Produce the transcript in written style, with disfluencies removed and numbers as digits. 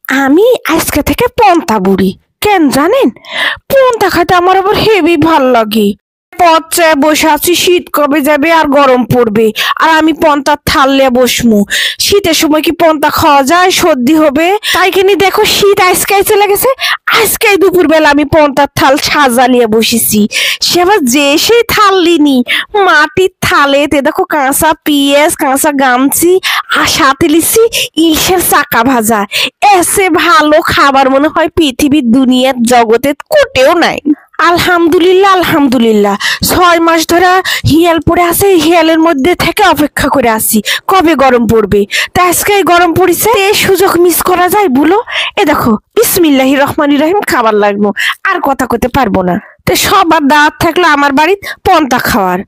আমি আজকে থেকে পন্তা বুড়ি। কেন জানেন? পন্তা খাইতে আমার আবার হেভি ভাল লাগে। পচে বসে আছি, শীত কবে যাবে আর গরম পড়বে, আর আমি পন্তার থাল নিয়ে বসমু। শীতের সময় কি পন্তা খাওয়া যায়? সর্দি হবে। তাই কিনি দেখো, শীত আজকেই চলে গেছে, আজকেই দুপুর বেলা আমি পন্তার থাল সাজা নিয়ে বসেছি। সে আবার যে সেই থাল লিনি, মাটির থালেতে দেখো কাঁচা পেঁয়াজ, কাঁচা গামছি, আর সাথে লিছি ইলিশের চাকা ভাজা। এসে ভালো খাবার মনে হয় পৃথিবীর দুনিয়ার জগতে কোটেও নাই। আলহামদুলিল্লাহ আলহামদুলিল্লাহ। 6 মাস ধরে হিয়াল পড়ে আছে, হিয়ালের মধ্যে থেকে অপেক্ষা করে আসি কবে গরম পড়বে। তা আজকে গরম পড়েছে, এই সুযোগ মিস করা যায় বলো? এ দেখো, বিসমিল্লাহির রহমানির রহিম খাবার লাগবো, আর কথা কইতে পারবো না। তো সবার দাওয়াত থাকলো আমার বাড়িতে পন্তা খাওয়ার।